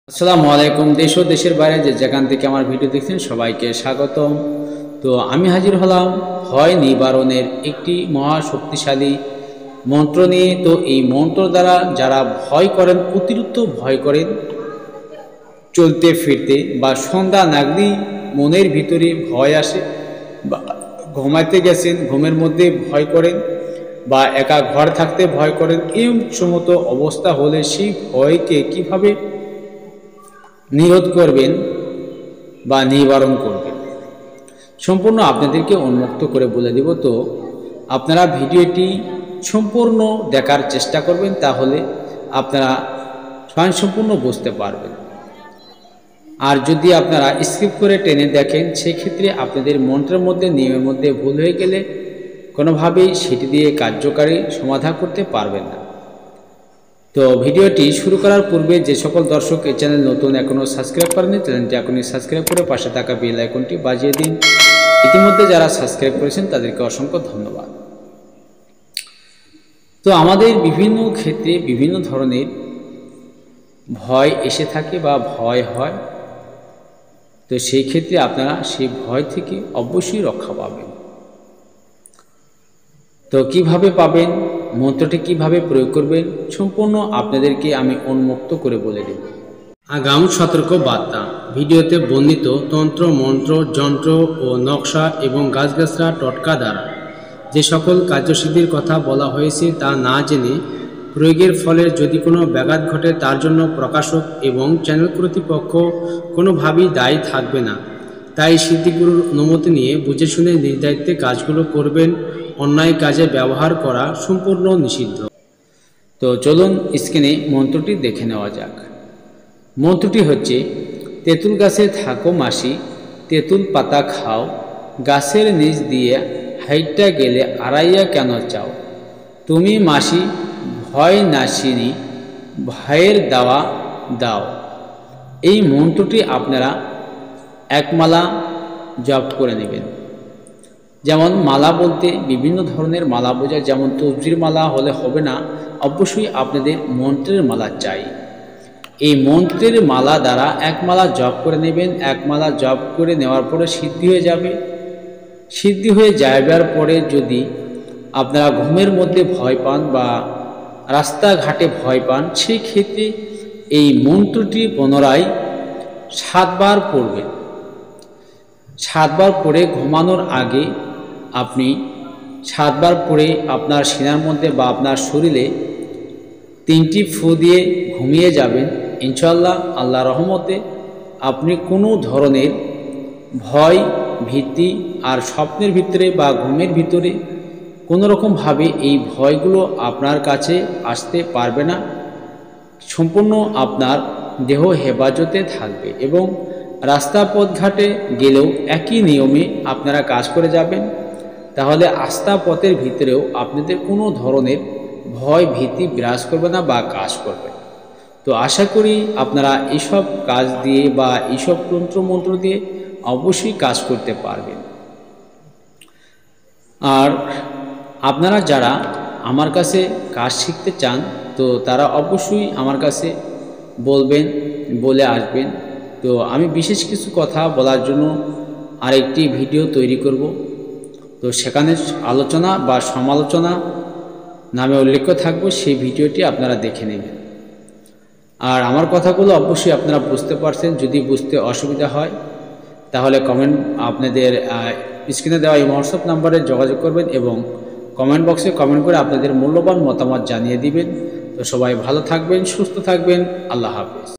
আসসালামু আলাইকুম। দেশ ও দেশের বাইরে যে যেখান থেকে আমার ভিডিও দেখছেন সবাইকে স্বাগতম। তো আমি হাজির হলাম ভয় নিবারণের একটি মহা শক্তিশালী মন্ত্র নিয়ে। তো এই মন্ত্র দ্বারা যারা ভয় করেন, অতিরিক্ত ভয় করেন চলতে ফিরতে, বা সন্ধ্যা নাগলেই মনের ভিতরে ভয় আসে, বা ঘুমাইতে গেছেন ঘুমের মধ্যে ভয় করেন, বা একা ঘর থাকতে ভয় করেন, এই সমস্ত অবস্থা হলে সেই ভয়কে কিভাবে নিরোধ করবেন বা নিবারণ করবেন সম্পূর্ণ আপনাদেরকে উন্মুক্ত করে বলে দেব। তো আপনারা ভিডিওটি সম্পূর্ণ দেখার চেষ্টা করবেন, তাহলে আপনারা স্বয়ংসম্পূর্ণ বুঝতে পারবেন। আর যদি আপনারা স্কিপ করে টেনে দেখেন, সেক্ষেত্রে আপনাদের মন্ত্রের মধ্যে নিয়মের মধ্যে ভুল হয়ে গেলে কোনোভাবেই সেটি দিয়ে কার্যকারী সমাধান করতে পারবেন না। তো ভিডিওটি শুরু করার পূর্বে যে সকল দর্শক এই চ্যানেল নতুন এখনও সাবস্ক্রাইব করেনি, চ্যানেলটি এখনই সাবস্ক্রাইব করে পাশে থাকা বেল আইকনটি বাজিয়ে দিন। ইতিমধ্যে যারা সাবস্ক্রাইব করেছেন তাদেরকে অসংখ্য ধন্যবাদ। তো আমাদের বিভিন্ন ক্ষেত্রে বিভিন্ন ধরনের ভয় এসে থাকে বা ভয় হয়। তো সেই ক্ষেত্রে আপনারা সেই ভয় থেকে অবশ্যই রক্ষা পাবেন। তো কিভাবে পাবেন, মন্ত্রটি কিভাবে প্রয়োগ করবেন, সম্পূর্ণ আপনাদেরকে আমি উন্মুক্ত করে বলে দেব। আগাম সতর্ক বার্তা। ভিডিওতে বর্ণিত তন্ত্র, মন্ত্র, যন্ত্র ও নকশা এবং গাছগাছরা টোটকা দ্বারা যে সকল কার্যসিদ্ধির কথা বলা হয়েছে তা না জেনে প্রয়োগের ফলে যদি কোনো ব্যাঘাত ঘটে, তার জন্য প্রকাশক এবং চ্যানেল কর্তৃপক্ষ কোনোভাবেই দায়ী থাকবে না। তাই সিদ্ধিগুরুর অনুমতি নিয়ে বুঝে শুনে নিজ দায়িত্বে কাজগুলো করবেন। অন্যায় কাজে ব্যবহার করা সম্পূর্ণ নিষিদ্ধ। তো চলুন স্ক্রিনে মন্ত্রটি দেখে নেওয়া যাক। মন্ত্রটি হচ্ছে, তেঁতুল গাছে থাকো মাসি, তেঁতুল পাতা খাও, গাছের নিচ দিয়ে হাইটটা গেলে আড়াইয়া কেন চাও, তুমি মাসি ভয় নাশিনী, ভয়ের দাওয়া দাও। এই মন্ত্রটি আপনারা একমালা জপ করে নেবেন। যেমন মালা বলতে বিভিন্ন ধরনের মালা বোঝায়, যেমন তসবির মালা হলে হবে না, অবশ্যই আপনাদের মন্ত্রের মালা চাই। এই মন্ত্রের মালা দ্বারা এক মালা জপ করে নেবেন। এক মালা জপ করে নেওয়ার পরে সিদ্ধি হয়ে যাবে। সিদ্ধি হয়ে যাবার পরে যদি আপনারা ঘুমের মধ্যে ভয় পান বা রাস্তাঘাটে ভয় পান, সেই ক্ষেত্রে এই মন্ত্রটি পুনরায় 7 বার পড়বেন। 7 বার পড়ে ঘুমানোর আগে আপনি 7 বার পড়ে আপনার সিনার মধ্যে বা আপনার শরীরে 3টি ফু দিয়ে ঘুমিয়ে যাবেন। ইনশাআল্লাহ আল্লাহ রহমতে আপনি কোনো ধরনের ভয়, ভীতি আর স্বপ্নের ভিতরে বা ঘুমের ভিতরে কোনো রকমভাবে এই ভয়গুলো আপনার কাছে আসতে পারবে না। সম্পূর্ণ আপনার দেহ হেফাজতে থাকবে এবং রাস্তা পথঘাটে গেলেও একই নিয়মে আপনারা কাজ করে যাবেন। তাহলে আস্থা পথের ভিতরেও আপনাদের কোনো ধরনের ভয় ভীতি বিরাজ করবে না বা কাজ করবে। তো আশা করি আপনারা এইসব কাজ দিয়ে বা এইসব তন্ত্রমন্ত্র দিয়ে অবশ্যই কাজ করতে পারবেন। আর আপনারা যারা আমার কাছে কাজ শিখতে চান, তো তারা অবশ্যই আমার কাছে বলবেন, বলে আসবেন। তো আমি বিশেষ কিছু কথা বলার জন্য আরেকটি ভিডিও তৈরি করব। তো সেখানে আলোচনা বা সমালোচনা নামে উল্লেখ থাকবে, সেই ভিডিওটি আপনারা দেখে নেবেন। আর আমার কথাগুলো অবশ্যই আপনারা বুঝতে পারছেন। যদি বুঝতে অসুবিধা হয় তাহলে কমেন্ট, আপনাদের স্ক্রিনে দেওয়া এই হোয়াটসঅ্যাপ নাম্বারে যোগাযোগ করবেন এবং কমেন্ট বক্সে কমেন্ট করে আপনাদের মূল্যবান মতামত জানিয়ে দিবেন। তো সবাই ভালো থাকবেন, সুস্থ থাকবেন। আল্লাহ হাফেজ।